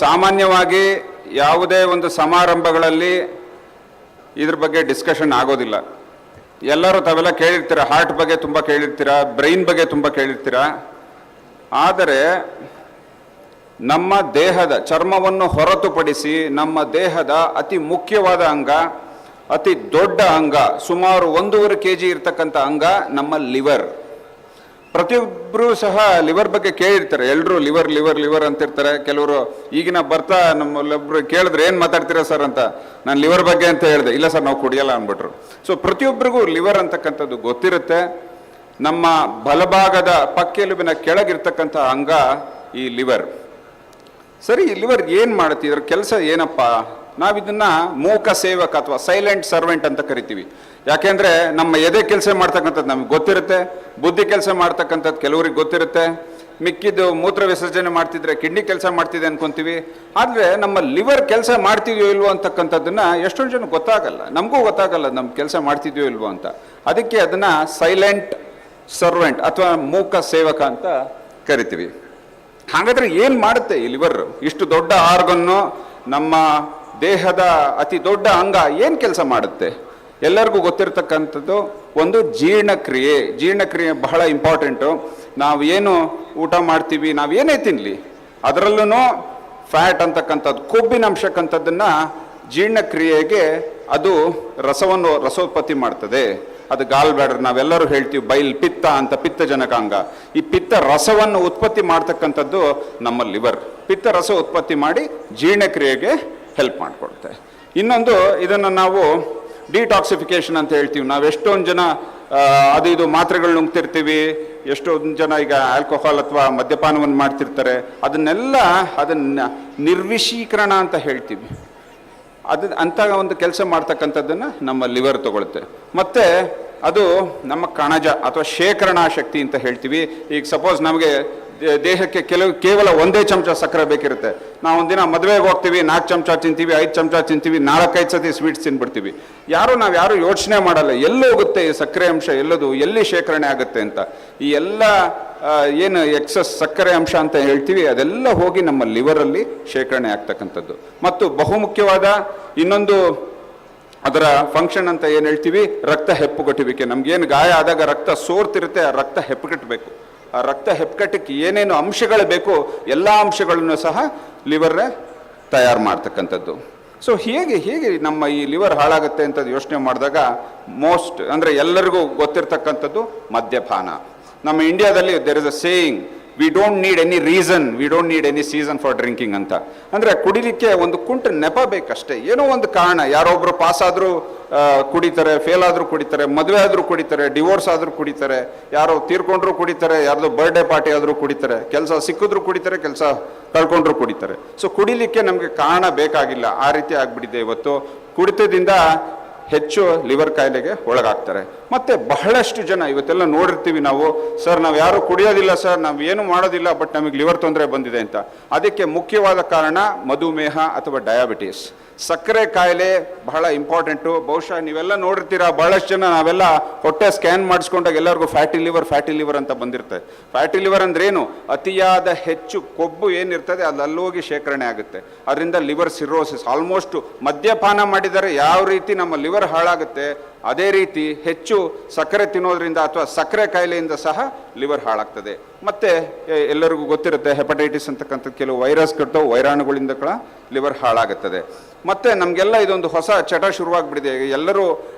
ಸಾಮಾನ್ಯವಾಗಿ ಯಾವುದೇ ಒಂದು ಸಮಾರಂಭಗಳಲ್ಲಿ ಇದ್ರ ಬಗ್ಗೆ ಡಿಸ್ಕಷನ್ ಆಗೋದಿಲ್ಲ. ಎಲ್ಲರೂ ತಾವೆಲ್ಲ ಕೇಳಿರ್ತೀರ, ಹಾರ್ಟ್ ಬಗ್ಗೆ ತುಂಬ ಕೇಳಿರ್ತೀರ, ಬ್ರೈನ್ ಬಗ್ಗೆ ತುಂಬ ಕೇಳಿರ್ತೀರ. ಆದರೆ ನಮ್ಮ ದೇಹದ ಚರ್ಮವನ್ನು ಹೊರತುಪಡಿಸಿ ನಮ್ಮ ದೇಹದ ಅತಿ ಮುಖ್ಯವಾದ ಅಂಗ, ಅತಿ ದೊಡ್ಡ ಅಂಗ, ಸುಮಾರು 1.5 kg ಇರ್ತಕ್ಕಂಥ ಅಂಗ ನಮ್ಮ ಲಿವರ್. ಪ್ರತಿಯೊಬ್ಬರು ಸಹ ಲಿವರ್ ಬಗ್ಗೆ ಕೇಳಿರ್ತಾರೆ. ಎಲ್ಲರೂ ಲಿವರ್ ಲಿವರ್ ಲಿವರ್ ಅಂತಿರ್ತಾರೆ. ಕೆಲವರು ಈಗಿನ ಬರ್ತಾ ನಮ್ಮಲ್ಲೊಬ್ರು ಕೇಳಿದ್ರೆ ಏನು ಮಾತಾಡ್ತೀರಾ ಸರ್ ಅಂತ, ನಾನು ಲಿವರ್ ಬಗ್ಗೆ ಅಂತ ಹೇಳಿದೆ. ಇಲ್ಲ ಸರ್, ನಾವು ಕುಡಿಯಲ್ಲ ಅಂದ್ಬಿಟ್ರು. ಸೊ ಪ್ರತಿಯೊಬ್ಬರಿಗೂ ಲಿವರ್ ಅಂತಕ್ಕಂಥದ್ದು ಗೊತ್ತಿರುತ್ತೆ. ನಮ್ಮ ಬಲಭಾಗದ ಪಕ್ಕೆಲುಬಿನ ಕೆಳಗಿರ್ತಕ್ಕಂಥ ಅಂಗ ಈ ಲಿವರ್. ಸರಿ, ಈ ಲಿವರ್ ಏನು ಮಾಡುತ್ತೆ, ಇದ್ರ ಕೆಲಸ ಏನಪ್ಪ? ನಾವಿದನ್ನ ಮೂಕ ಸೇವಕ ಅಥವಾ ಸೈಲೆಂಟ್ ಸರ್ವೆಂಟ್ ಅಂತ ಕರಿತೀವಿ. ಯಾಕೆಂದ್ರೆ ನಮ್ಮ ಎದೆ ಕೆಲಸ ಮಾಡ್ತಕ್ಕಂಥದ್ದು ನಮ್ಗೆ ಗೊತ್ತಿರುತ್ತೆ, ಬುದ್ಧಿ ಕೆಲಸ ಮಾಡ್ತಕ್ಕಂಥದ್ದು ಕೆಲವ್ರಿಗೆ ಗೊತ್ತಿರುತ್ತೆ. ಮಿಕ್ಕಿದ್ದು ಮೂತ್ರ ವಿಸರ್ಜನೆ ಮಾಡ್ತಿದ್ರೆ ಕಿಡ್ನಿ ಕೆಲಸ ಮಾಡ್ತಿದೆ ಅನ್ಕೊಂತೀವಿ. ಆದರೆ ನಮ್ಮ ಲಿವರ್ ಕೆಲಸ ಮಾಡ್ತಿದ್ಯೋ ಇಲ್ವೋ ಅಂತಕ್ಕಂಥದ್ದನ್ನ ಎಷ್ಟೊಂದು ಜನ ಗೊತ್ತಾಗಲ್ಲ, ನಮಗೂ ಗೊತ್ತಾಗಲ್ಲ ನಮ್ಮ ಕೆಲಸ ಮಾಡ್ತಿದ್ಯೋ ಇಲ್ವೋ ಅಂತ. ಅದಕ್ಕೆ ಅದನ್ನ ಸೈಲೆಂಟ್ ಸರ್ವೆಂಟ್ ಅಥವಾ ಮೂಕ ಸೇವಕ ಅಂತ ಕರಿತೀವಿ. ಹಾಗಾದ್ರೆ ಏನು ಮಾಡುತ್ತೆ ಈ ಲಿವರ್? ಇಷ್ಟು ದೊಡ್ಡ ಆರ್ಗನ್ನು, ನಮ್ಮ ದೇಹದ ಅತಿ ದೊಡ್ಡ ಅಂಗ ಏನು ಕೆಲಸ ಮಾಡುತ್ತೆ? ಎಲ್ಲರಿಗೂ ಗೊತ್ತಿರತಕ್ಕಂಥದ್ದು ಒಂದು ಜೀರ್ಣಕ್ರಿಯೆ. ಜೀರ್ಣಕ್ರಿಯೆ ಬಹಳ ಇಂಪಾರ್ಟೆಂಟು. ನಾವು ಏನು ಊಟ ಮಾಡ್ತೀವಿ, ನಾವು ಏನೇ ತಿನ್ನಲಿ, ಅದರಲ್ಲೂ ಫ್ಯಾಟ್ ಅಂತಕ್ಕಂಥದ್ದು, ಕೊಬ್ಬಿನ ಅಂಶಕ್ಕಂಥದ್ದನ್ನ ಜೀರ್ಣಕ್ರಿಯೆಗೆ ಅದು ರಸೋತ್ಪತ್ತಿ ಮಾಡ್ತದೆ. ಅದು ಗಾಲ್ ಬ್ಯಾಡರ್, ನಾವೆಲ್ಲರೂ ಹೇಳ್ತೀವಿ ಬೈಲ್ ಪಿತ್ತ ಅಂತ, ಪಿತ್ತಜನಕಾಂಗ. ಈ ಪಿತ್ತ ರಸವನ್ನು ಉತ್ಪತ್ತಿ ಮಾಡ್ತಕ್ಕಂಥದ್ದು ನಮ್ಮ ಲಿವರ್. ಪಿತ್ತ ರಸ ಉತ್ಪತ್ತಿ ಮಾಡಿ ಜೀರ್ಣಕ್ರಿಯೆಗೆ ಹೆಲ್ಪ್ ಮಾಡಿಕೊಡುತ್ತೆ. ಇನ್ನೊಂದು, ಇದನ್ನು ನಾವು ಡಿಟಾಕ್ಸಿಫಿಕೇಶನ್ ಅಂತ ಹೇಳ್ತೀವಿ. ನಾವು ಎಷ್ಟೊಂದು ಜನ ಅದು ಇದು ಮಾತ್ರೆಗಳು ನುಂಗ್ತಿರ್ತೀವಿ, ಎಷ್ಟೊಂದು ಜನ ಈಗ ಆಲ್ಕೋಹಾಲ್ ಅಥವಾ ಮದ್ಯಪಾನವನ್ನು ಮಾಡ್ತಿರ್ತಾರೆ. ಅದನ್ನ ನಿರ್ವಿಷೀಕರಣ ಅಂತ ಹೇಳ್ತೀವಿ. ಅಂತ ಒಂದು ಕೆಲಸ ಮಾಡ್ತಕ್ಕಂಥದ್ದನ್ನು ನಮ್ಮ ಲಿವರ್ ತಗೊಳುತ್ತೆ. ಮತ್ತೆ ಅದು ನಮ್ಮ ಕಣಜ ಅಥವಾ ಶೇಖರಣಾ ಶಕ್ತಿ ಅಂತ ಹೇಳ್ತೀವಿ. ಈಗ ಸಪೋಸ್ ನಮಗೆ ದೇಹಕ್ಕೆ ಕೇವಲ 1 ಚಮಚ ಸಕ್ಕರೆ ಬೇಕಿರುತ್ತೆ. ನಾವು ಒಂದಿನ ಮದುವೆಗೆ ಹೋಗ್ತೀವಿ, 4 ಚಮಚ ತಿಂತೀವಿ, 5 ಚಮಚ ತಿಂತೀವಿ, 4-5 ಸತಿ ಸ್ವೀಟ್ಸ್ ತಿನ್ಬಿಡ್ತೀವಿ. ನಾವ್ಯಾರು ಯೋಚನೆ ಮಾಡಲ್ಲ ಎಲ್ಲೋಗುತ್ತೆ ಈ ಸಕ್ಕರೆ ಅಂಶ, ಎಲ್ಲಿ ಶೇಖರಣೆ ಆಗುತ್ತೆ ಅಂತ. ಈ ಎಲ್ಲ ಏನು ಎಕ್ಸಸ್ ಸಕ್ಕರೆ ಅಂಶ ಅಂತ ಹೇಳ್ತೀವಿ, ಅದೆಲ್ಲ ಹೋಗಿ ನಮ್ಮ ಲಿವರಲ್ಲಿ ಶೇಖರಣೆ ಆಗ್ತಕ್ಕಂಥದ್ದು. ಮತ್ತು ಬಹುಮುಖ್ಯವಾದ ಇನ್ನೊಂದು ಅದರ ಫಂಕ್ಷನ್ ಅಂತ ಏನು ಹೇಳ್ತೀವಿ, ರಕ್ತ ಹೆಪ್ಪುಗಟ್ಟುವಿಕೆ. ನಮ್ಗೇನು ಗಾಯ ಆದಾಗ ರಕ್ತ ಸೋರ್ತಿರುತ್ತೆ, ಆ ರಕ್ತ ಹೆಪ್ಪುಗಟ್ಟಬೇಕು. ಆ ರಕ್ತ ಹೆಪ್ಪುಗಟ್ಟಕ್ಕೆ ಏನೇನು ಅಂಶಗಳು ಬೇಕು, ಎಲ್ಲ ಅಂಶಗಳನ್ನು ಸಹ ಲಿವರೇ ತಯಾರು ಮಾಡ್ತಕ್ಕಂಥದ್ದು. ಸೊ ಹೇಗೆ ನಮ್ಮ ಈ ಲಿವರ್ ಹಾಳಾಗುತ್ತೆ ಅಂತ ಯೋಚನೆ ಮಾಡಿದಾಗ ಅಂದರೆ ಎಲ್ಲರಿಗೂ ಗೊತ್ತಿರ್ತಕ್ಕಂಥದ್ದು ಮದ್ಯಪಾನ. ನಮ್ಮ ಇಂಡಿಯಾದಲ್ಲಿ there is a saying, we don't need any reason, we don't need any season for drinking ಅಂತ. ಅಂದರೆ ಕುಡಿಲಿಕ್ಕೆ ಒಂದು ಕುಂಟ ನೆಪ ಬೇಕಷ್ಟೇ, ಏನೋ ಒಂದು ಕಾರಣ. ಯಾರೊಬ್ರು ಪಾಸ್ ಆದರೂ ಕುಡಿತಾರೆ, ಫೇಲ್ ಆದರೂ ಕುಡಿತಾರೆ, ಮದುವೆ ಆದರೂ ಕುಡಿತಾರೆ, ಡಿವೋರ್ಸ್ ಆದರೂ ಕುಡಿತಾರೆ, ಯಾರೋ ತೀರ್ಕೊಂಡ್ರು ಕುಡಿತಾರೆ, ಯಾರ್ದೋ ಬರ್ಡೇ ಪಾರ್ಟಿ ಆದರೂ ಕುಡಿತಾರೆ, ಕೆಲಸ ಸಿಕ್ಕಿದ್ರು ಕುಡಿತಾರೆ, ಕೆಲಸ ಕಳ್ಕೊಂಡ್ರು ಕುಡಿತಾರೆ. ಸೊ ಕುಡಿಲಿಕ್ಕೆ ನಮಗೆ ಕಾರಣ ಬೇಕಾಗಿಲ್ಲ, ಆ ರೀತಿ ಆಗ್ಬಿಟ್ಟಿದೆ ಇವತ್ತು. ಕುಡಿತದಿಂದ ಹೆಚ್ಚು ಲಿವರ್ ಕಾಯಿಲೆಗೆ ಒಳಗಾಗ್ತಾರೆ. ಮತ್ತೆ ಬಹಳಷ್ಟು ಜನ ಇವತ್ತೆಲ್ಲ ನೋಡಿರ್ತೀವಿ ನಾವು, ಸರ್ ನಾವು ಯಾರು ಕುಡಿಯೋದಿಲ್ಲ ಸರ್, ನಾವು ಏನು ಮಾಡೋದಿಲ್ಲ, ಬಟ್ ನಮಗೆ ಲಿವರ್ ತೊಂದರೆ ಬಂದಿದೆ ಅಂತ. ಅದಕ್ಕೆ ಮುಖ್ಯವಾದ ಕಾರಣ ಮಧುಮೇಹ ಅಥವಾ ಡಯಾಬಿಟೀಸ್. ಸಕ್ಕರೆ ಕಾಯಿಲೆ ಬಹಳ ಇಂಪಾರ್ಟೆಂಟು. ಬಹುಶಃ ನೀವೆಲ್ಲ ನೋಡಿರ್ತೀರಾ, ಬಹಳಷ್ಟು ಜನ ನಾವೆಲ್ಲ ಹೊಟ್ಟೆ ಸ್ಕ್ಯಾನ್ ಮಾಡಿಸ್ಕೊಂಡಾಗ ಎಲ್ಲರಿಗೂ ಫ್ಯಾಟಿ ಲಿವರ್ ಅಂತ ಬಂದಿರ್ತದೆ. ಫ್ಯಾಟಿ ಲಿವರ್ ಅಂದ್ರೆ ಏನು? ಅತಿಯಾದ ಹೆಚ್ಚು ಕೊಬ್ಬು ಏನಿರ್ತದೆ ಅದು ಅಲ್ಲೋಗಿ ಶೇಖರಣೆ ಆಗುತ್ತೆ. ಅದರಿಂದ ಲಿವರ್ ಸಿರೋಸಿಸ್. ಆಲ್ಮೋಸ್ಟ್ ಮದ್ಯಪಾನ ಮಾಡಿದರೆ ಯಾವ ರೀತಿ ನಮ್ಮ ಲಿವರ್ ಹಾಳಾಗುತ್ತೆ, ಅದೇ ರೀತಿ ಹೆಚ್ಚು ಸಕ್ಕರೆ ತಿನ್ನೋದ್ರಿಂದ ಅಥವಾ ಸಕ್ಕರೆ ಕಾಯಿಲೆಯಿಂದ ಸಹ ಲಿವರ್ ಹಾಳಾಗ್ತದೆ. ಮತ್ತೆ ಎಲ್ಲರಿಗೂ ಗೊತ್ತಿರುತ್ತೆ ಹೆಪಟೈಟಿಸ್ ಅಂತಕ್ಕಂಥ ಕೆಲವು ವೈರಸ್ಗಳು, ವೈರಾಣುಗಳಿಂದ ಕೂಡ ಲಿವರ್ ಹಾಳಾಗುತ್ತದೆ. ಮತ್ತೆ ನಮಗೆಲ್ಲ ಇದೊಂದು ಹೊಸ ಚಟ ಶುರುವಾಗ್ಬಿಟ್ಟಿದೆ. ಎಲ್ಲರೂ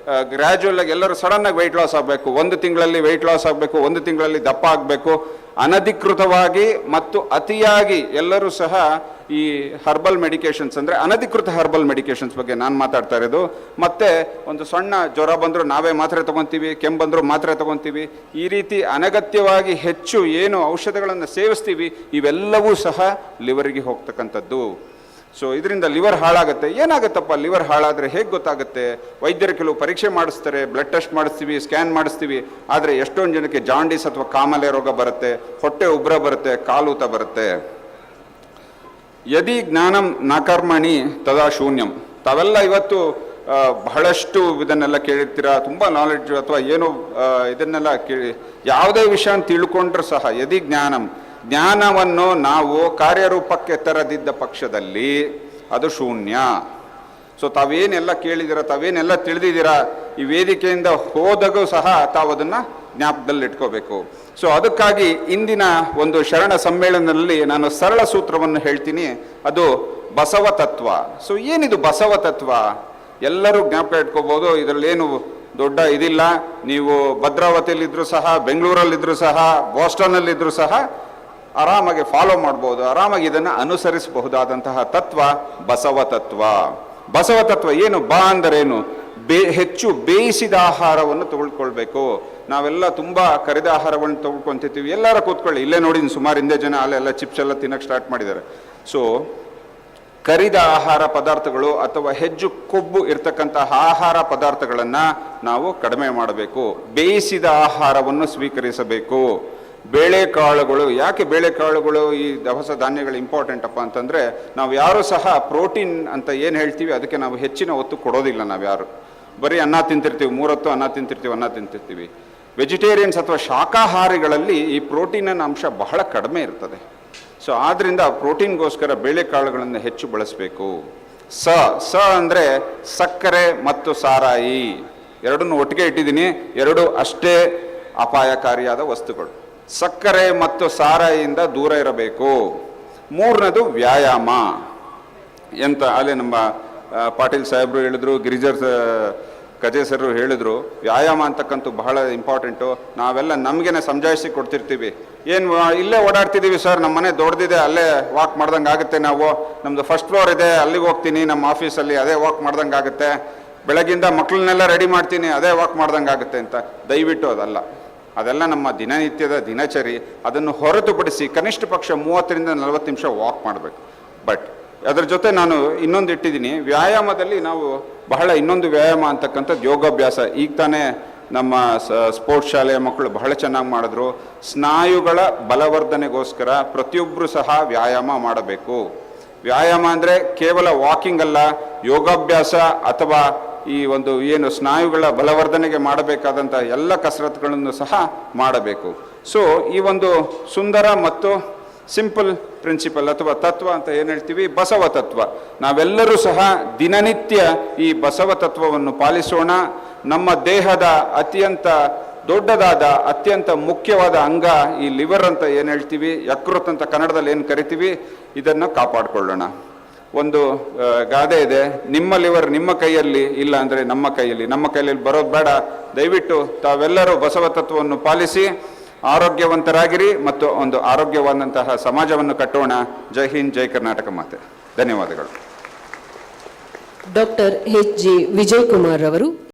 ಗ್ರ್ಯಾಜುವಲ್ ಆಗಿ ಎಲ್ಲರೂ ಸಡನ್ ಆಗಿ ವೆಯ್ಟ್ ಲಾಸ್ ಆಗಬೇಕು, 1 ತಿಂಗಳಲ್ಲಿ ವೆಯ್ಟ್ ಲಾಸ್ ಆಗಬೇಕು, 1 ತಿಂಗಳಲ್ಲಿ ದಪ್ಪ ಆಗಬೇಕು. ಅನಧಿಕೃತವಾಗಿ ಮತ್ತು ಅತಿಯಾಗಿ ಎಲ್ಲರೂ ಸಹ ಈ ಹರ್ಬಲ್ ಮೆಡಿಕೇಶನ್ಸ್, ಅಂದರೆ ಅನಧಿಕೃತ ಹರ್ಬಲ್ ಮೆಡಿಕೇಶನ್ಸ್ ಬಗ್ಗೆ ನಾನು ಮಾತಾಡ್ತಾ ಇರೋದು. ಮತ್ತೆ ಒಂದು ಸಣ್ಣ ಜ್ವರ ಬಂದರೂ ನಾವೇ ಮಾತ್ರೆ ತಗೊತೀವಿ, ಕೆಮ್ಮು ಬಂದರೂ ಮಾತ್ರೆ ತಗೊತೀವಿ. ಈ ರೀತಿ ಅನಗತ್ಯವಾಗಿ ಹೆಚ್ಚು ಏನು ಔಷಧಗಳನ್ನು ಸೇವಿಸ್ತೀವಿ, ಇವೆಲ್ಲವೂ ಸಹ ಲಿವರಿಗೆ ಹೋಗ್ತಕ್ಕಂಥದ್ದು. ಸೊ ಇದರಿಂದ ಲಿವರ್ ಹಾಳಾಗುತ್ತೆ. ಏನಾಗುತ್ತಪ್ಪ ಲಿವರ್ ಹಾಳಾದರೆ ಹೇಗೆ ಗೊತ್ತಾಗುತ್ತೆ? ವೈದ್ಯರು ಕೆಲವು ಪರೀಕ್ಷೆ ಮಾಡಿಸ್ತಾರೆ, ಬ್ಲಡ್ ಟೆಸ್ಟ್ ಮಾಡಿಸ್ತೀವಿ, ಸ್ಕ್ಯಾನ್ ಮಾಡಿಸ್ತೀವಿ. ಆದರೆ ಎಷ್ಟೊಂದು ಜನಕ್ಕೆ ಜಾಂಡೀಸ್ ಅಥವಾ ಕಾಮಾಲೆ ರೋಗ ಬರುತ್ತೆ, ಹೊಟ್ಟೆ ಉಬ್ಬರ ಬರುತ್ತೆ, ಕಾಲೂತ ಬರುತ್ತೆ. ಯದಿ ಜ್ಞಾನಂ ನಾಕರ್ಮಣಿ ತದಾ ಶೂನ್ಯಂ. ತಾವೆಲ್ಲ ಇವತ್ತು ಬಹಳಷ್ಟು ಇದನ್ನೆಲ್ಲ ಕೇಳಿರ್ತೀರಾ, ತುಂಬ ನಾಲೆಡ್ಜ್ ಅಥವಾ ಏನೋ ಇದನ್ನೆಲ್ಲ ಕೇಳಿ ಯಾವುದೇ ವಿಷಯ ತಿಳ್ಕೊಂಡ್ರೂ ಸಹ ಯದಿ ಜ್ಞಾನಂ ಜ್ಞಾನವನ್ನು ನಾವು ಕಾರ್ಯರೂಪಕ್ಕೆ ತರದಿದ್ದ ಪಕ್ಷದಲ್ಲಿ ಅದು ಶೂನ್ಯ. ಸೊ ತಾವೇನೆಲ್ಲ ಕೇಳಿದಿರ, ತಾವೇನೆಲ್ಲ ತಿಳಿದಿದ್ದೀರಾ, ಈ ವೇದಿಕೆಯಿಂದ ಹೋದಾಗೂ ಸಹ ತಾವು ಅದನ್ನು ಜ್ಞಾಪಕದಲ್ಲಿ ಇಟ್ಕೋಬೇಕು. ಸೊ ಅದಕ್ಕಾಗಿ ಇಂದಿನ ಒಂದು ಶರಣ ಸಮ್ಮೇಳನದಲ್ಲಿ ನಾನು ಸರಳ ಸೂತ್ರವನ್ನು ಹೇಳ್ತೀನಿ, ಅದು ಬಸವ ತತ್ವ. ಸೊ ಏನಿದು ಬಸವ ತತ್ವ? ಎಲ್ಲರೂ ಜ್ಞಾಪಕ ಇಟ್ಕೋಬೋದು, ಇದರಲ್ಲೇನು ದೊಡ್ಡ ಇದಿಲ್ಲ. ನೀವು ಭದ್ರಾವತಿಯಲ್ಲಿದ್ದರೂ ಸಹ, ಬೆಂಗಳೂರಲ್ಲಿದ್ದರೂ ಸಹ, ಬಾಸ್ಟನ್ನಲ್ಲಿದ್ದರೂ ಸಹ ಆರಾಮಾಗಿ ಫಾಲೋ ಮಾಡ್ಬೋದು, ಆರಾಮಾಗಿ ಇದನ್ನು ಅನುಸರಿಸಬಹುದಾದಂತಹ ತತ್ವ ಬಸವ ತತ್ವ. ಬಸವ ತತ್ವ ಏನು? ಬಾ ಅಂದರೇನು? ಹೆಚ್ಚು ಬೇಯಿಸಿದ ಆಹಾರವನ್ನು ತಗೊಳ್ಕೊಳ್ಬೇಕು. ನಾವೆಲ್ಲ ತುಂಬ ಕರಿದ ಆಹಾರವನ್ನು ತಗೊಳ್ಕೊಂತಿರ್ತೀವಿ. ಎಲ್ಲರೂ ಕೂತ್ಕೊಳ್ಳಿ, ಇಲ್ಲೇ ನೋಡಿ ಸುಮಾರು ಹಿಂದೆ ಜನ ಅಲ್ಲೆಲ್ಲ ಚಿಪ್ಸ್ ಎಲ್ಲ ತಿನ್ನಕ್ಕೆ ಸ್ಟಾರ್ಟ್ ಮಾಡಿದ್ದಾರೆ. ಸೊ ಕರಿದ ಆಹಾರ ಪದಾರ್ಥಗಳು ಅಥವಾ ಹೆಚ್ಚು ಕೊಬ್ಬು ಇರ್ತಕ್ಕಂತಹ ಆಹಾರ ಪದಾರ್ಥಗಳನ್ನು ನಾವು ಕಡಿಮೆ ಮಾಡಬೇಕು. ಬೇಯಿಸಿದ ಆಹಾರವನ್ನು ಸ್ವೀಕರಿಸಬೇಕು. ಬೇಳೆಕಾಳುಗಳು, ಯಾಕೆ ಬೇಳೆಕಾಳುಗಳು ಈ ದವಸ ಧಾನ್ಯಗಳು ಇಂಪಾರ್ಟೆಂಟ್ ಅಪ್ಪ ಅಂತಂದರೆ, ನಾವು ಯಾರೂ ಸಹ ಪ್ರೋಟೀನ್ ಅಂತ ಏನು ಹೇಳ್ತೀವಿ ಅದಕ್ಕೆ ನಾವು ಹೆಚ್ಚಿನ ಒತ್ತು ಕೊಡೋದಿಲ್ಲ. ನಾವು ಯಾರು ಬರೀ ಅನ್ನ ತಿಂತಿರ್ತೀವಿ, 3 ಹೊತ್ತು ಅನ್ನ ತಿಂತಿರ್ತೀವಿ. ವೆಜಿಟೇರಿಯನ್ಸ್ ಅಥವಾ ಶಾಕಾಹಾರಿಗಳಲ್ಲಿ ಈ ಪ್ರೋಟೀನಿನ ಅಂಶ ಬಹಳ ಕಡಿಮೆ ಇರ್ತದೆ. ಸೊ ಆದ್ದರಿಂದ ಪ್ರೋಟೀನ್ಗೋಸ್ಕರ ಬೇಳೆಕಾಳುಗಳನ್ನು ಹೆಚ್ಚು ಬಳಸಬೇಕು. ಸ ಅಂದರೆ ಸಕ್ಕರೆ ಮತ್ತು ಸಾರಾಯಿ, ಎರಡನ್ನು ಒಟ್ಟಿಗೆ ಇಟ್ಟಿದ್ದೀನಿ. ಎರಡು ಅಷ್ಟೇ ಅಪಾಯಕಾರಿಯಾದ ವಸ್ತುಗಳು. ಸಕ್ಕರೆ ಮತ್ತು ಸಾರಾಯಿಯಿಂದ ದೂರ ಇರಬೇಕು. ಮೂರನೇದು ವ್ಯಾಯಾಮ. ಎಂತ ಅಲ್ಲೇ ನಮ್ಮ ಪಾಟೀಲ್ ಸಾಹೇಬರು ಹೇಳಿದ್ರು, ಗಿರಿಜರ್ ಕಜೇಸರು ಹೇಳಿದ್ರು, ವ್ಯಾಯಾಮ ಅಂತಕ್ಕಂಥ ಬಹಳ ಇಂಪಾರ್ಟೆಂಟು. ನಾವೆಲ್ಲ ನಮಗೇನೆ ಸಮಜಾಯಿಸಿ ಕೊಡ್ತಿರ್ತೀವಿ, ಏನು ಇಲ್ಲೇ ಓಡಾಡ್ತಿದ್ದೀವಿ ಸರ್, ನಮ್ಮ ಮನೆ ದೊಡ್ಡದಿದೆ, ಅಲ್ಲೇ ವಾಕ್ ಮಾಡ್ದಂಗೆ ಆಗುತ್ತೆ. ನಾವು ನಮ್ಮದು ಫಸ್ಟ್ ಫ್ಲೋರ್ ಇದೆ, ಅಲ್ಲಿಗೆ ಹೋಗ್ತೀನಿ, ನಮ್ಮ ಆಫೀಸಲ್ಲಿ ಅದೇ ವಾಕ್ ಮಾಡ್ದಂಗೆ ಆಗುತ್ತೆ. ಬೆಳಗಿಂದ ಮಕ್ಕಳನ್ನೆಲ್ಲ ರೆಡಿ ಮಾಡ್ತೀನಿ, ಅದೇ ವಾಕ್ ಮಾಡ್ದಂಗೆ ಆಗುತ್ತೆ ಅಂತ. ದಯವಿಟ್ಟು ಅದೆಲ್ಲ ನಮ್ಮ ದಿನನಿತ್ಯದ ದಿನಚರಿ. ಅದನ್ನು ಹೊರತುಪಡಿಸಿ ಕನಿಷ್ಠ ಪಕ್ಷ 30ರಿಂದ 40 ನಿಮಿಷ ವಾಕ್ ಮಾಡಬೇಕು. ಬಟ್ ಅದರ ಜೊತೆ ನಾನು ಇನ್ನೊಂದು ಇಟ್ಟಿದ್ದೀನಿ, ವ್ಯಾಯಾಮದಲ್ಲಿ ನಾವು ಬಹಳ ಇನ್ನೊಂದು ವ್ಯಾಯಾಮ ಅಂತಕ್ಕಂಥದ್ದು ಯೋಗಾಭ್ಯಾಸ. ಈಗ ತಾನೇ ನಮ್ಮ ಸ್ಪೋರ್ಟ್ಸ್ ಶಾಲೆಯ ಮಕ್ಕಳು ಬಹಳ ಚೆನ್ನಾಗಿ ಮಾಡಿದ್ರು. ಸ್ನಾಯುಗಳ ಬಲವರ್ಧನೆಗೋಸ್ಕರ ಪ್ರತಿಯೊಬ್ಬರು ಸಹ ವ್ಯಾಯಾಮ ಮಾಡಬೇಕು. ವ್ಯಾಯಾಮ ಅಂದರೆ ಕೇವಲ ವಾಕಿಂಗ್ ಅಲ್ಲ, ಯೋಗಾಭ್ಯಾಸ ಅಥವಾ ಈ ಒಂದು ಏನು ಸ್ನಾಯುಗಳ ಬಲವರ್ಧನೆಗೆ ಮಾಡಬೇಕಾದಂಥ ಎಲ್ಲ ಕಸರತ್ತುಗಳನ್ನು ಸಹ ಮಾಡಬೇಕು. ಸೊ ಈ ಒಂದು ಸುಂದರ ಮತ್ತು ಸಿಂಪಲ್ ಪ್ರಿನ್ಸಿಪಲ್ ಅಥವಾ ತತ್ವ ಅಂತ ಏನು ಹೇಳ್ತೀವಿ, ಬಸವ ತತ್ವ, ನಾವೆಲ್ಲರೂ ಸಹ ದಿನನಿತ್ಯ ಈ ಬಸವ ತತ್ವವನ್ನು ಪಾಲಿಸೋಣ. ನಮ್ಮ ದೇಹದ ಅತ್ಯಂತ ದೊಡ್ಡದಾದ ಅತ್ಯಂತ ಮುಖ್ಯವಾದ ಅಂಗ ಈ ಲಿವರ್ ಅಂತ ಏನು ಹೇಳ್ತೀವಿ, ಯಕೃತ್ ಅಂತ ಕನ್ನಡದಲ್ಲಿ ಏನು ಕರಿತೀವಿ, ಇದನ್ನು ಕಾಪಾಡಿಕೊಳ್ಳೋಣ. ಒಂದು ಗಾದೆ ಇದೆ, ನಿಮ್ಮ ಲಿವರ್ ನಿಮ್ಮ ಕೈಯಲ್ಲಿ ಇಲ್ಲ ಅಂದರೆ ನಮ್ಮ ಕೈಯಲ್ಲಿ ಬರೋದು ಬೇಡ. ದಯವಿಟ್ಟು ತಾವೆಲ್ಲರೂ ಬಸವ ತತ್ವವನ್ನು ಪಾಲಿಸಿ ಆರೋಗ್ಯವಂತರಾಗಿರಿ ಮತ್ತು ಒಂದು ಆರೋಗ್ಯವಾದಂತಹ ಸಮಾಜವನ್ನು ಕಟ್ಟೋಣ. ಜೈ ಹಿಂದ್, ಜೈ ಕರ್ನಾಟಕ ಮಾತೆ. ಧನ್ಯವಾದಗಳು. ಡಾಕ್ಟರ್ ಎಚ್ ಜಿ ವಿಜಯಕುಮಾರ್ ಅವರು